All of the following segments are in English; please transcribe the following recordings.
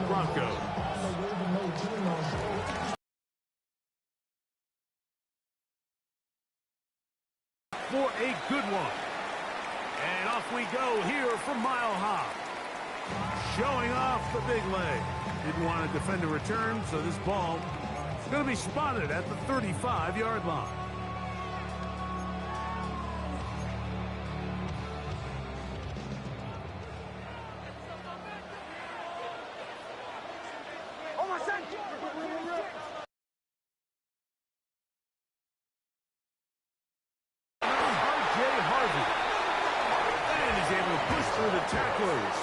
Broncos. For a good one. And off we go here from Mile High. Showing off the big leg. Didn't want to defend a return, so this ball is going to be spotted at the 35-yard line.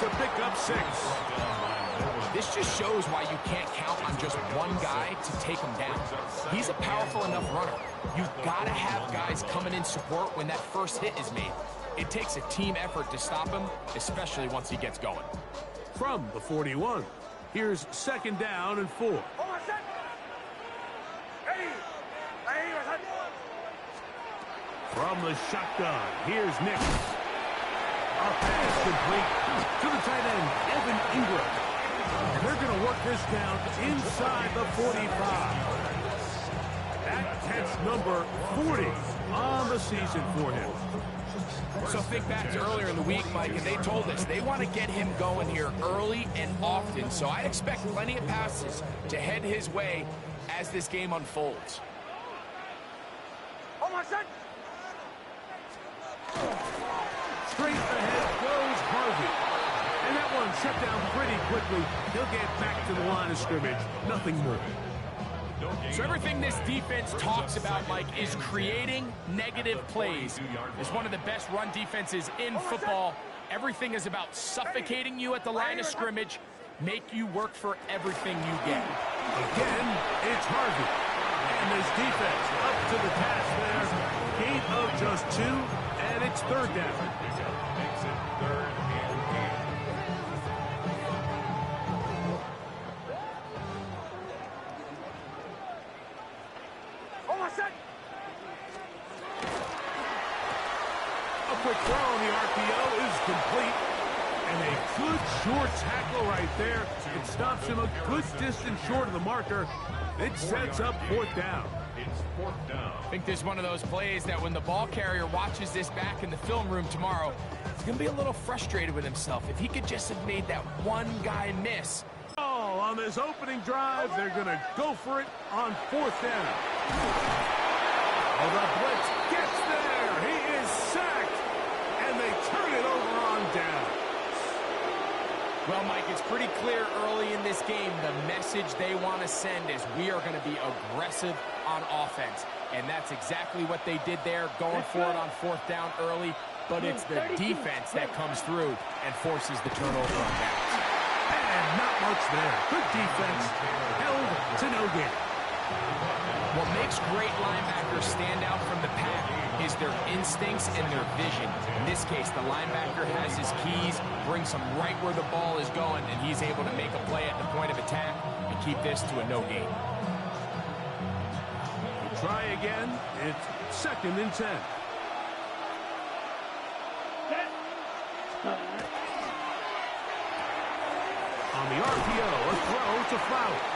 To pick up 6. This just shows why you can't count on just one guy to take him down. He's a powerful enough runner. You've got to have guys coming in support when that first hit is made. It takes a team effort to stop him, especially once he gets going. From the 41, here's 2nd down and 4. From the shotgun, here's Nick. A pass complete to the tight end, Evan Ingram. And they're going to work this down inside the 45. That catch number 40 on the season for him. So think back to earlier in the week, Mike, and they told us they want to get him going here early and often. So I expect plenty of passes to head his way as this game unfolds. Straight ahead goes Harvey. And that one shut down pretty quickly. He'll get back to the line of scrimmage. Nothing more. So everything this defense talks about, Mike, is creating negative plays. It's one of the best run defenses in football. Everything is about suffocating you at the line of scrimmage, make you work for everything you get. Again, it's Harvey. And this defense up to the task there. Gain of just 2, and it's 3rd down. A quick throw on the RPO is complete. And a good short tackle right there. It stops him a good distance short of the marker. It sets up 4th down. It's 4th down. I think this is one of those plays that when the ball carrier watches this back in the film room tomorrow, he's going to be a little frustrated with himself. If he could just have made that one guy miss. Oh, on this opening drive, they're going to go for it on 4th down. Oh, the blitz gets there. He is sacked. And they turn it over on down. Well, Mike, it's pretty clear early in this game the message they want to send is we are going to be aggressive on offense. And that's exactly what they did there, going for it on 4th down early. But it's the defense that comes through and forces the turnover on downs. And not much there. Good defense. Held to no gain. What makes great linebackers stand out from the pack is their instincts and their vision. In this case, the linebacker has his keys, brings him right where the ball is going, and he's able to make a play at the point of attack and keep this to a no gain. We'll try again. It's 2nd and 10. On the RPO, a throw to Flowers.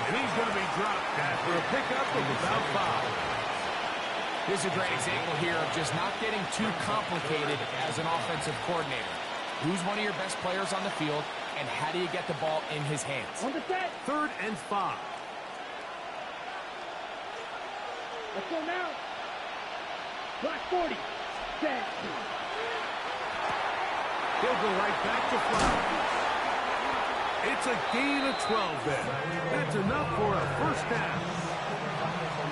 And he's going to be dropped after a pickup of about 5. This is a great example here of just not getting too complicated as an offensive coordinator. Who's one of your best players on the field, and how do you get the ball in his hands? 3rd and 5. Let's go now. Block 40. Set. He'll go right back to Flowers. It's a gain of 12 there. That's enough for a 1st down.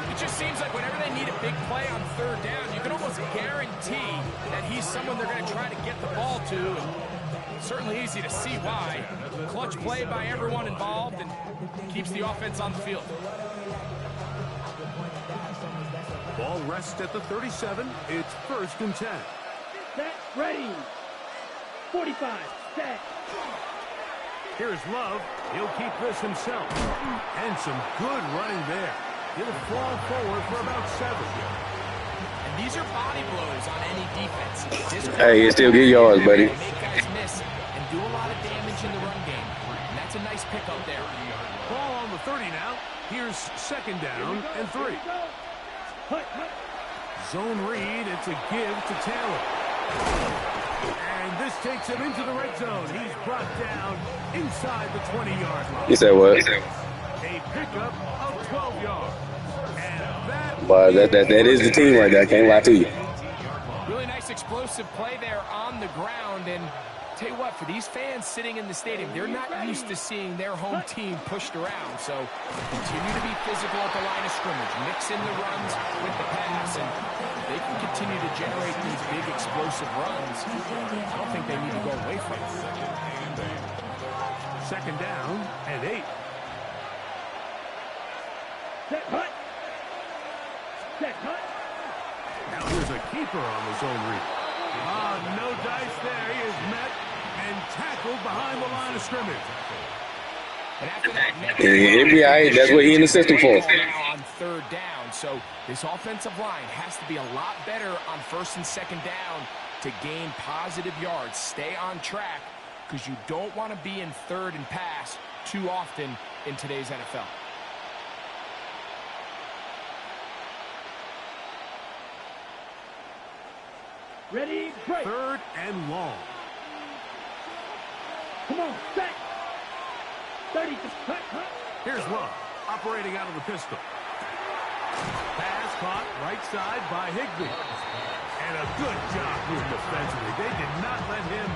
It just seems like whenever they need a big play on 3rd down, you can almost guarantee that he's someone they're going to try to get the ball to. And it's certainly easy to see why. Clutch play by everyone involved and keeps the offense on the field. Ball rests at the 37. It's 1st and 10. Set. Ready. 45. Set. Here's Love. He'll keep this himself. And some good running there. He'll fall forward for about 7. And these are body blows on any defense. Hey, you still get yours, buddy. Make guys miss and do a lot of damage in the run game. And that's a nice pickup there. Ball on the 30 now. Here's second down and 3. Zone read. It's a give to Taylor. And this takes him into the red zone. He's brought down inside the 20-yard line. You said what? A pickup of 12 yards. And that is the team right there. I can't lie to you. Really nice explosive play there on the ground. And tell you what, for these fans sitting in the stadium, they're not used to seeing their home team pushed around. So continue to be physical at the line of scrimmage. Mix in the runs with the pass. And they can continue to generate these big explosive runs. I don't think they need to go away from it. Second down and 8. Set hut. Set hut. Now there's a keeper on the zone read. No dice there. He is met and tackled behind the line of scrimmage. And after that, NBA, that's what he in the system for. On third down, so this offensive line has to be a lot better on first and second down to gain positive yards. Stay on track because you don't want to be in third and pass too often in today's NFL. Ready, break. Third and long. Come on, set. 30 to cut, cut. Here's Love, operating out of the pistol. Pass caught right side by Higbee. And a good job here defensively. They did not let him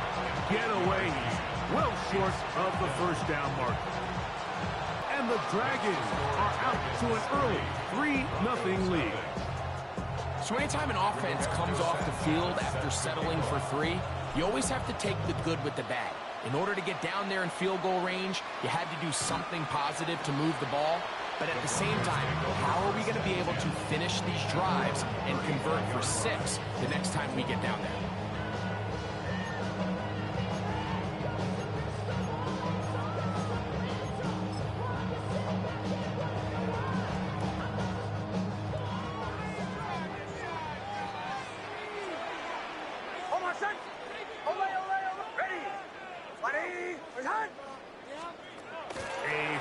get away. He's well short of the first down marker. And the Dragons are out to an early 3-0 lead. So anytime an offense comes off the field after settling for 3, you always have to take the good with the bad. In order to get down there in field goal range, you had to do something positive to move the ball. But at the same time, how are we going to be able to finish these drives and convert for 6 the next time we get down there?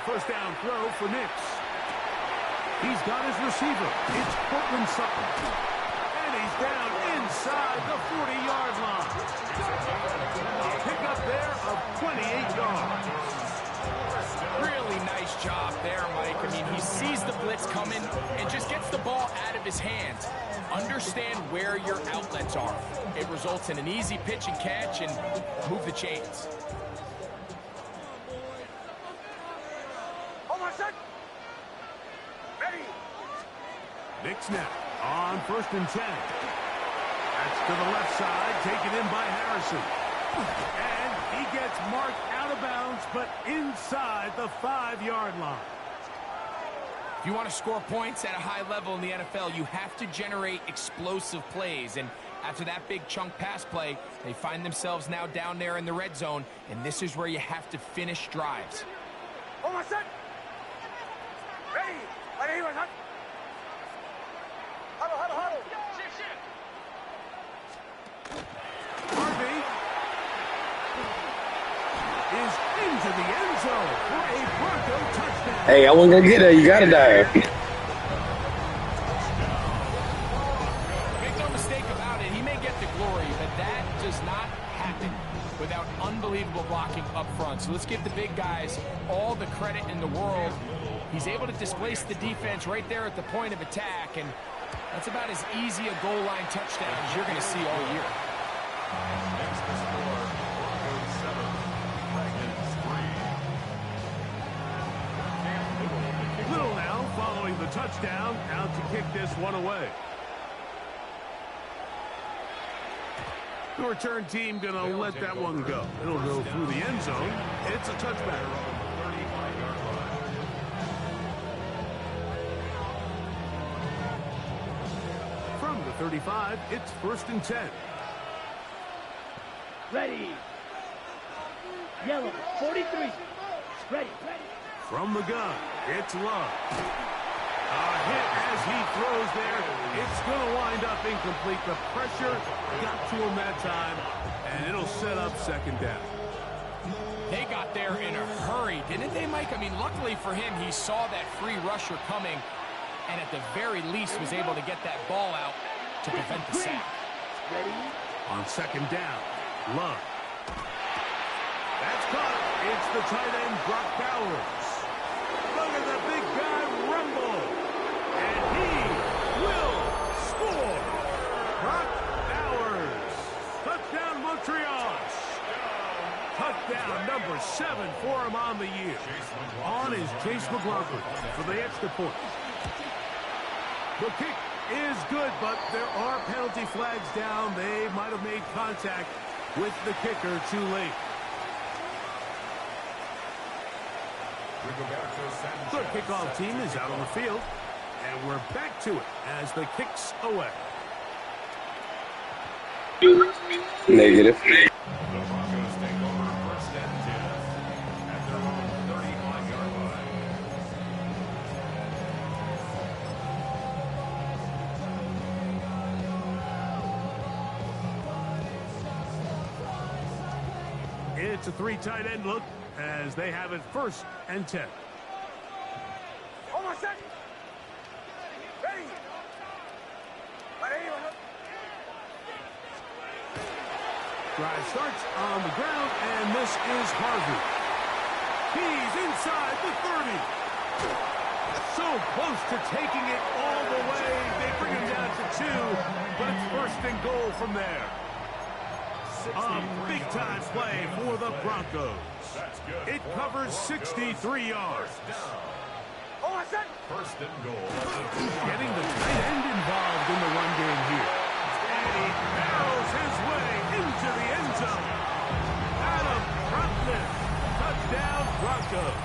First down throw for Nix. He's got his receiver. It's Cortland Sutton. And he's down inside the 40-yard line. A pickup there of 28 yards. Really nice job there, Mike. I mean, he sees the blitz coming and just gets the ball out of his hands. Understand where your outlets are. It results in an easy pitch and catch and move the chains. Nick snap on first and 10. That's to the left side, taken in by Harrison. And he gets marked out of bounds, but inside the 5-yard line. If you want to score points at a high level in the NFL, you have to generate explosive plays. And after that big chunk pass play, they find themselves now down there in the red zone. And this is where you have to finish drives. Almost set. Ready. Harvey is into the end zone for a Bronco touchdown. Hey, I wasn't going to get there. You got to dive. Make no mistake about it, he may get the glory, but that does not happen without unbelievable blocking up front. So let's give the big guys all the credit in the world. He's able to displace the defense right there at the point of attack, and that's about as easy a goal line touchdown as you're going to see all year. Little now following the touchdown, out to kick this one away. The return team going to let that one go. It'll go through the end zone. It's a touchback. From the 35, it's first and 10. Ready. Yellow, 43. Ready. From the gun, it's Love. A hit as he throws there. It's going to wind up incomplete. The pressure got to him that time, and it'll set up second down. They got there in a hurry, didn't they, Mike? I mean, luckily for him, he saw that free rusher coming, and at the very least was able to get that ball out to prevent the sack. On second down, Love. That's caught. It's the tight end, Brock Bowers. Look at the big guy rumble. And he will score. Brock Bowers. Touchdown, Montreal. Touchdown number 7 for him on the year. On is Chase McLaughlin for the extra point. The kick is good, but there are penalty flags down. They might have made contact with the kicker too late. The kickoff team is out on the field, and we're back to it as the kick's away. Negative. It's a 3 tight end look as they have it 1st and 10. On my set. Ready. Drive starts on the ground, and this is Harvey. He's inside the 30. So close to taking it all the way. They bring him down to 2, but it's 1st and goal from there. A big-time play for the Broncos. It covers 63 yards. On my set. 1st and goal. Getting the tight end involved in the run game here. And he barrels his way into the end zone. Adam Brunton. Touchdown, Broncos.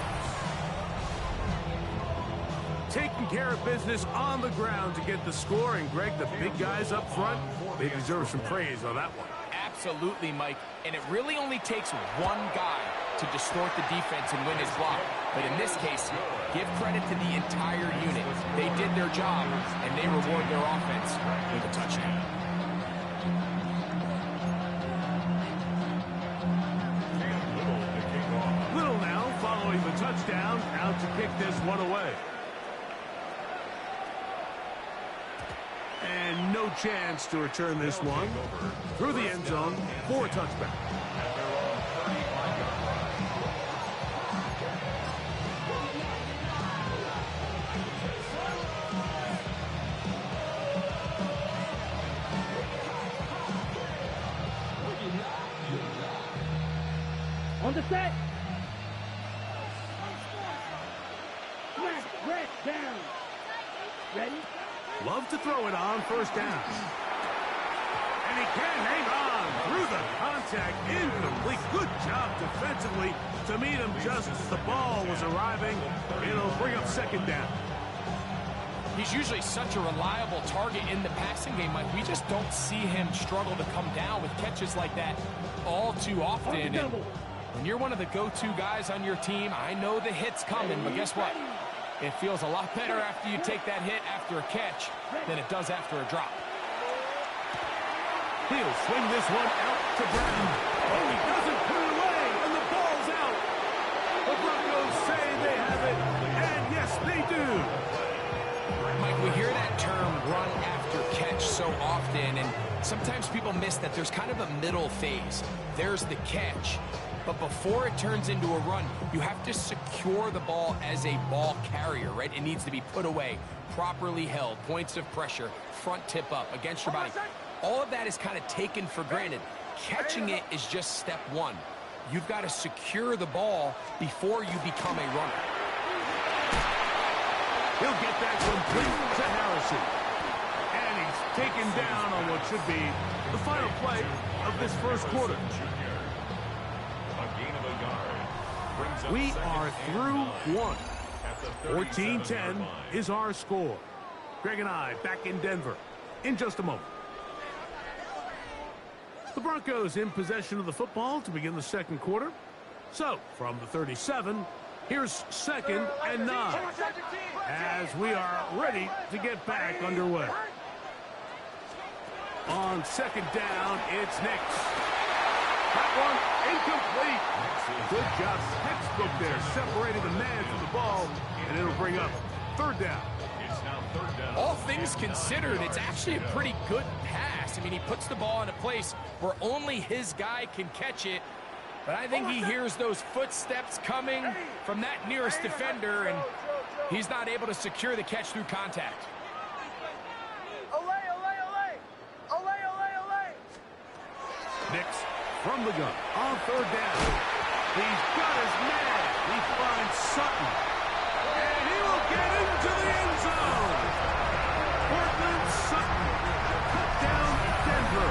Taking care of business on the ground to get the score. And, Greg, the big guys up front, they deserve some praise on that one. Absolutely, Mike. And it really only takes one guy to distort the defense and win his block. But in this case, give credit to the entire unit. They did their job, and they reward their offense with a touchdown. Little now following the touchdown, out to kick this one away. And no chance to return this one through the end zone for a touchback. On the set. Red down. Ready? Love to throw it on 1st down. And he can hang on through the contact. Incomplete. Good job defensively to meet him just as the ball was arriving. It'll bring up 2nd down. He's usually such a reliable target in the passing game, Mike. We just don't see him struggle to come down with catches like that all too often. And when you're one of the go-to guys on your team, I know the hit's coming, but guess what? It feels a lot better after you take that hit after a catch than it does after a drop. He'll swing this one out to Brown. Oh, he doesn't put it away, and the ball's out. The Broncos say they have it, and yes, they do. Mike, we hear that term run after catch so often, and sometimes people miss that there's kind of a middle phase. There's the catch. But before it turns into a run, you have to secure the ball as a ball carrier, right? It needs to be put away, properly held, points of pressure, front tip up against your body. All of that is kind of taken for granted. Catching it is just step 1. You've got to secure the ball before you become a runner. He'll get that complete to Harrison. And he's taken down on what should be the final play of this 1st quarter. We are through 1. 14-10 is our score. Greg and I back in Denver in just a moment. The Broncos in possession of the football to begin the 2nd quarter. So, from the 37, here's 2nd and 9 as we are ready to get back underway. On 2nd down, it's Nix. That one incomplete. Good job, textbook there, separating the man from the ball, and it'll bring up third down. All things considered, it's actually a pretty good pass. I mean, he puts the ball in a place where only his guy can catch it. But I think he hears those footsteps coming from that nearest defender, and he's not able to secure the catch through contact. Nix from the gun on third down. He's got his man. He finds Sutton. And he will get into the end zone. Portland Sutton. Touchdown, Denver.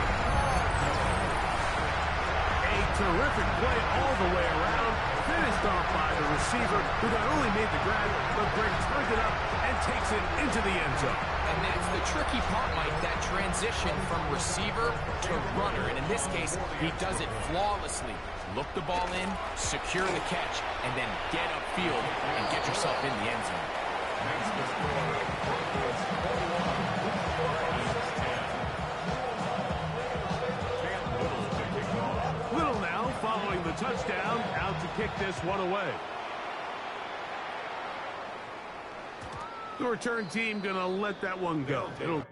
A terrific play all the way around. Finished off by the receiver, who not only made the grab, but Greg turned it up and takes it into the end zone. And that's the tricky part, Mike, that transition from receiver to runner. And in this case, he does it flawlessly. Look the ball in, secure the catch, and then get upfield and get yourself in the end zone. Little now following the touchdown, out to kick this one away. The return team gonna let that one go. It'll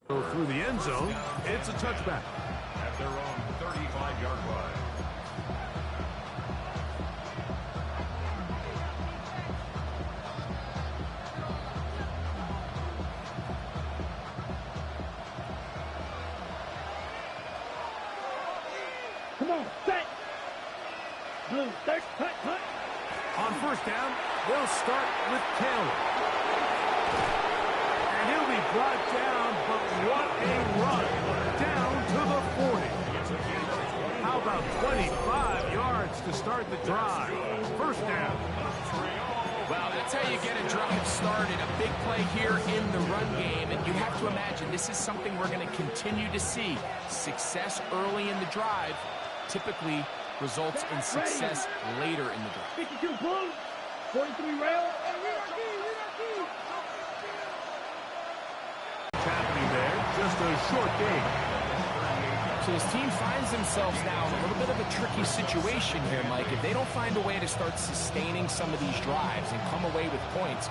go through the end zone. It's a touchback. At their own 35-yard line. Come on, set. Blue, third, hut, hut. On first down, they'll start with Taylor. And he'll be brought down, but what a run. Down to the 40. How about 25 yards to start the drive? First down. Well, that's how you get a drive started. A big play here in the run game. And you have to imagine this is something we're going to continue to see. Success early in the drive typically results in success later in the drive. 52 blue, 43 rail. Happening there, just a short game. So this team finds themselves now in a little bit of a tricky situation here, Mike. If they don't find a way to start sustaining some of these drives and come away with points,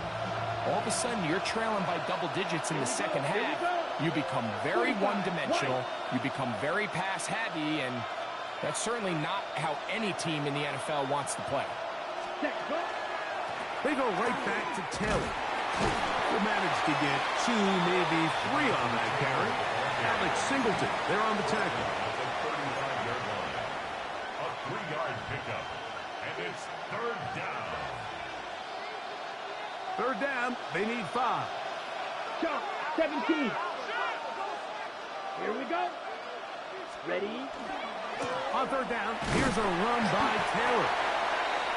all of a sudden you're trailing by double digits in the second half. You become very one-dimensional. You become very pass-heavy, and that's certainly not how any team in the NFL wants to play. They go right back to Taylor. He'll manage to get 2, maybe 3 on that carry. Alex Singleton, they're on the tackle. A 3-yard pickup. And it's third down. Third down, they need 5. Jump, 17. Here we go. Ready? On third down, here's a run by Taylor.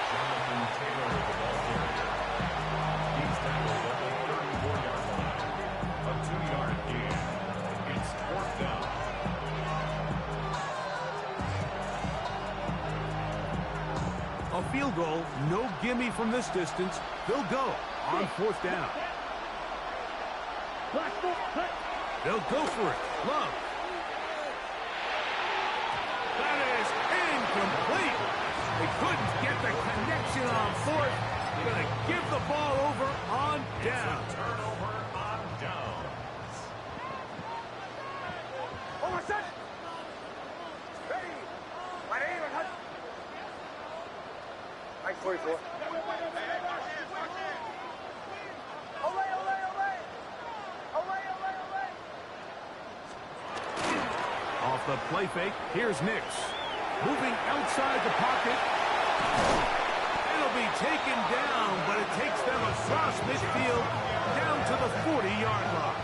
Jonathan Taylor with the ball carrier. He's tackled at the 34-yard line. A 2-yard gain. It's fourth down. A field goal, no gimme from this distance. They'll go on fourth down. Black foot, hut. They'll go for it. Love. That is incomplete. They couldn't get the connection on fourth. Gonna give the ball over on down. Turnover on downs. Over set. Ready. My name is Hut. Mike 44. Away, away, away. Away, away, away. Off the play fake, here's Nix. Moving outside the pocket. It'll be taken down, but it takes them across midfield down to the 40-yard line.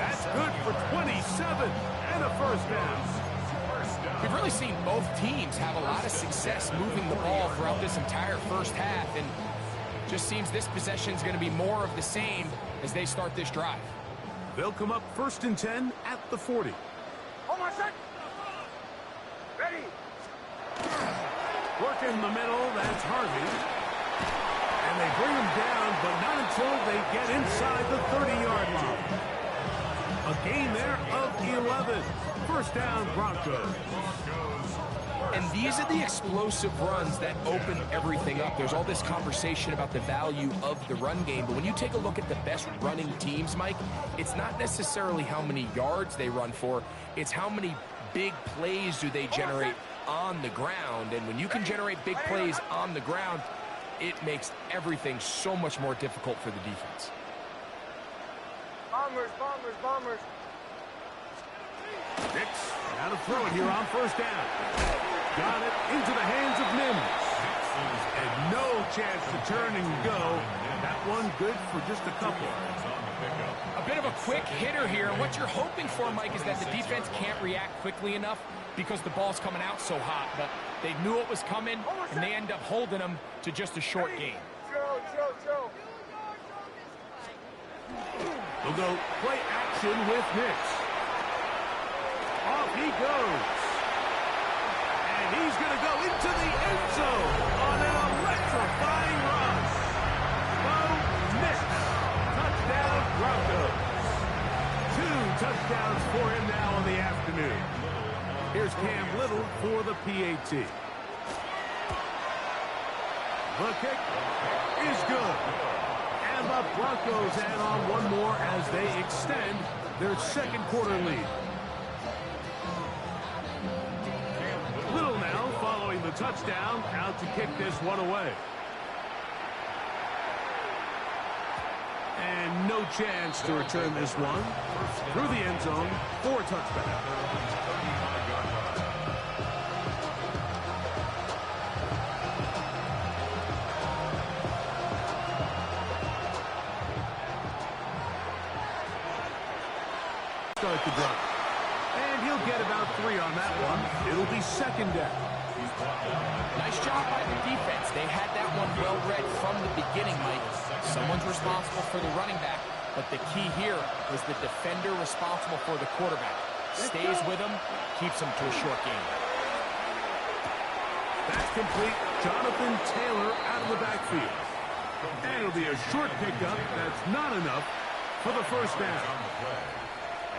That's good for 27 and a first down. We've really seen both teams have a lot of success moving the ball throughout this entire first half, and just seems this possession is going to be more of the same as they start this drive. They'll come up 1st and 10 at the 40. Hold on, set. Ready. Work in the middle, that's Harvey. And they bring him down, but not until they get inside the 30-yard line. A gain there of 11. First down, Broncos. And these are the explosive runs that open everything up. There's all this conversation about the value of the run game, but when you take a look at the best running teams, Mike, it's not necessarily how many yards they run for, it's how many big plays do they generate on the ground. And when you can generate big plays on the ground, it makes everything so much more difficult for the defense. Bombers, bombers, bombers. Nix, now to throw it here on first down. Got it into the hands of Mims. And no chance to turn and go. That one good for just a couple. A bit of a quick hitter here. What you're hoping for, Mike, is that the defense can't react quickly enough because the ball's coming out so hot. But they knew it was coming, and they end up holding them to just a short gain. Joe. They'll go play action with Nix. Off he goes. And he's going to go into the end zone on an electrifying run. Bo Nix. Touchdown, Broncos. 2 touchdowns for him now in the afternoon. Here's Cam Little for the PAT. The kick is good. And the Broncos add on one more as they extend their second quarter lead. Little now following the touchdown, out to kick this one away. And no chance to return this one through the end zone for a touchback. Start the drive. And he'll get about 3 on that one. It'll be second down. Nice job by the defense. They had that one well read from the beginning, Mike. Someone's responsible for the running back, but the key here was the defender responsible for the quarterback. Stays with him, keeps him to a short game. That's complete. Jonathan Taylor out of the backfield. And it'll be a short pickup. That's not enough for the first down.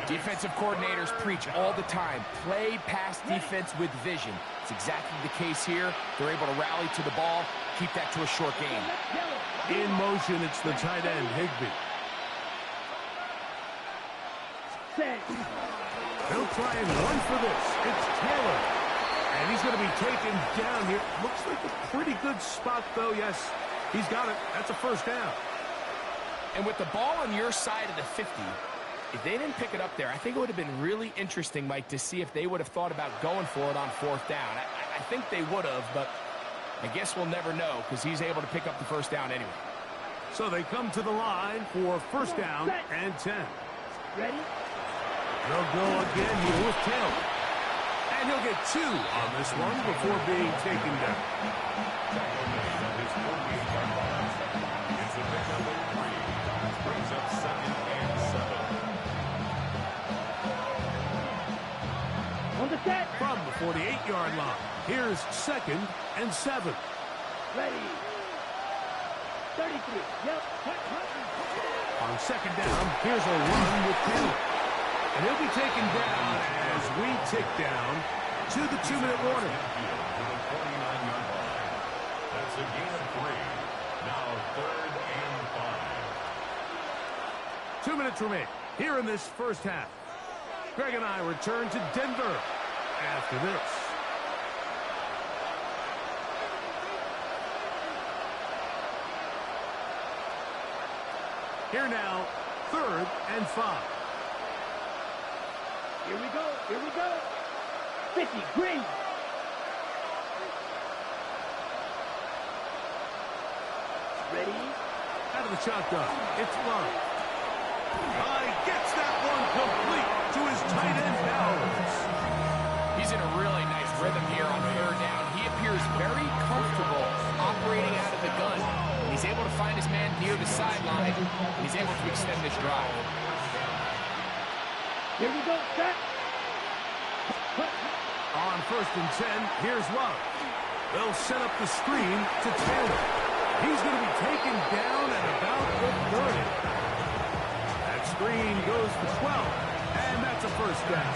Defensive coordinators preach all the time, play pass defense with vision. It's exactly the case here. They're able to rally to the ball, keep that to a short game. In motion, it's the tight end, Higbee. They'll try and run for this. It's Taylor. And he's going to be taken down here. Looks like a pretty good spot, though. Yes, he's got it. That's a first down. And with the ball on your side of the 50, if they didn't pick it up there, I think it would have been really interesting, Mike, to see if they would have thought about going for it on fourth down. I think they would have, but I guess we'll never know because he's able to pick up the first down anyway. So they come to the line for first down and 10. Ready? They'll go again here with Taylor. And he'll get 2 on this one before being taken down. On the set. From the 48-yard line, here's 2nd and 7. Ready. 33. Yep. On second down, here's a run with Taylor. And he'll be taken down as we tick down to the 2-minute warning. That's a gain of 3. Now 3rd and 5. 2 minutes remain here in this first half. Greg and I return to Denver after this. Here now, 3rd and 5. Here we go. Here we go. 50. Green. Ready? Out of the shotgun, it's Love. Gets that one complete to his tight end Bowers. He's in a really nice rhythm here on 3rd down. He appears very comfortable operating out of the gun. He's able to find his man near the sideline, and he's able to extend this drive. Here we go. Set. Cut. On 1st and 10, here's Love. They'll set up the screen to Taylor. He's going to be taken down at about the 30. That screen goes for 12, and that's a first down.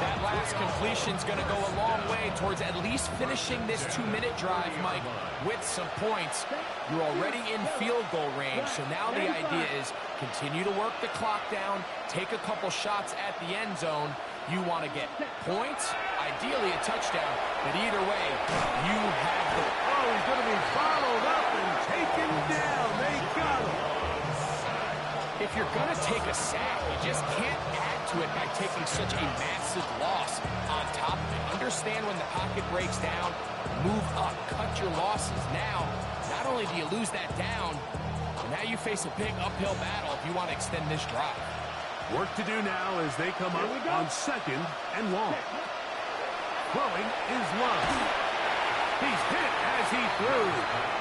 That last completion's going to go a long way towards at least finishing this 2-minute drive, Mike, with some points. You're already in field goal range, so now the idea is continue to work the clock down, take a couple shots at the end zone. You want to get points, ideally a touchdown, but either way, you have the... Oh, he's going to be followed up and taken down. They got him. If you're going to take a sack, you just can't add to it by taking such a massive loss on top of it. Understand when the pocket breaks down, move up, cut your losses. Now, not only do you lose that down, but now you face a big uphill battle if you want to extend this drive. Work to do now as they come up on 2nd and long. Throwing is Love. He's hit as he threw.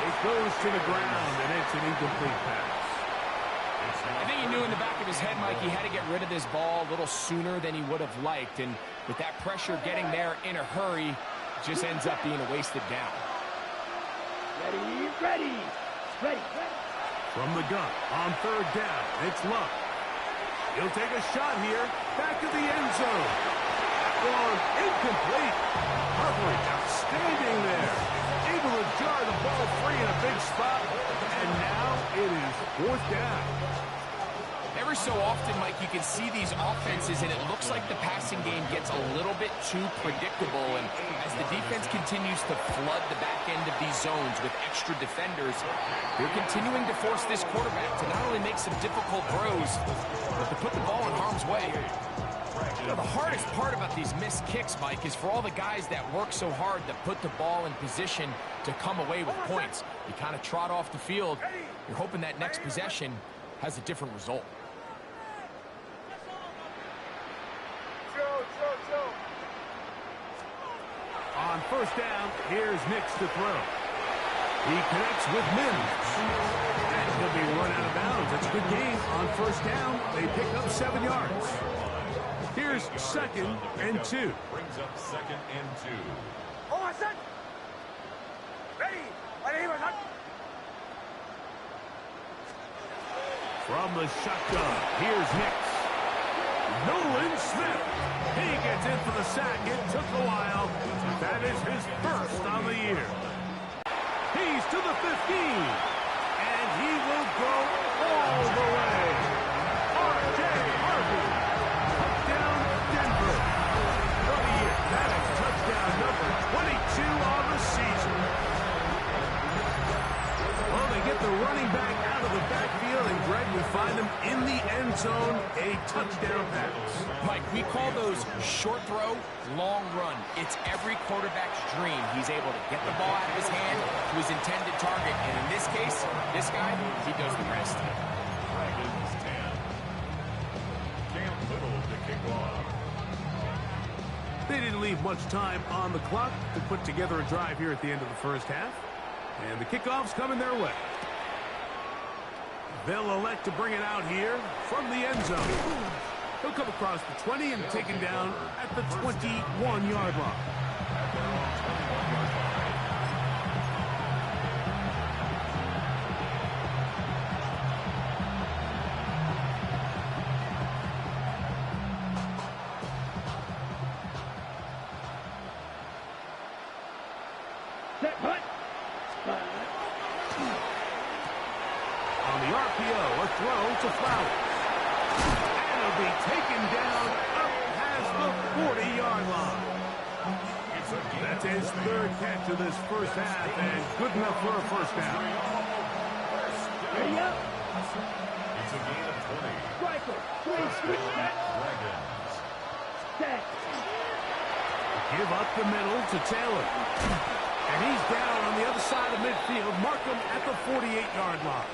It goes to the ground, and it's an incomplete pass. I think he knew in the back of his head, Mike, he had to get rid of this ball a little sooner than he would have liked. And with that pressure getting there in a hurry, it just ends up being a wasted down. Ready, ready, ready, ready. From the gun on 3rd down, it's Love. He'll take a shot here. Back to the end zone. That one incomplete. Coverage outstanding there. Able to jar the ball free in a big spot. And now it is 4th down. Every so often, Mike, you can see these offenses, and it looks like the passing game gets a little bit too predictable. And as the defense continues to flood the back end of these zones with extra defenders, they're continuing to force this quarterback to not only make some difficult throws, but to put the ball in harm's way. You know, the hardest part about these missed kicks, Mike, is for all the guys that work so hard to put the ball in position to come away with points. You kind of trot off the field. You're hoping that next possession has a different result. On 1st down, here's Nix to throw. He connects with Mims. And he'll be run out of bounds. It's a good game. On 1st down, they pick up 7 yards. Here's 2nd and 2. Brings up 2nd and 2. Oh, set. Ready. From the shotgun, here's Nix. Nolan Smith. He gets in for the sack. It took a while. That is his first on the year. He's to the 15. And he will go all the way. R.J. Harvey. Touchdown, Denver. For the year, that is touchdown number 22 on the season. Well, they get the running back out of the backfield, and Greg will find him in the end zone, a touchdown pass. Mike, we call those short throw, long run. It's every quarterback's dream. He's able to get the ball out of his hand to his intended target. And in this case, this guy, he does the rest. Dragons 10. Cam Little to kick off. They didn't leave much time on the clock to put together a drive here at the end of the first half. And the kickoff's coming their way. They'll elect to bring it out here from the end zone. He'll come across the 20 and taken down at the 21-yard line. Set, cut. On the RPO, a throw to Flowers. And it'll be taken down up past the 40-yard line. That's his 3rd catch of this first half, and good enough for a first down. Ready up. It's a gain of 20. Striker. Swing, switch, set. Dragons. Set. Give up the middle to Taylor. And he's down on the other side of midfield. Mark him at the 48-yard line.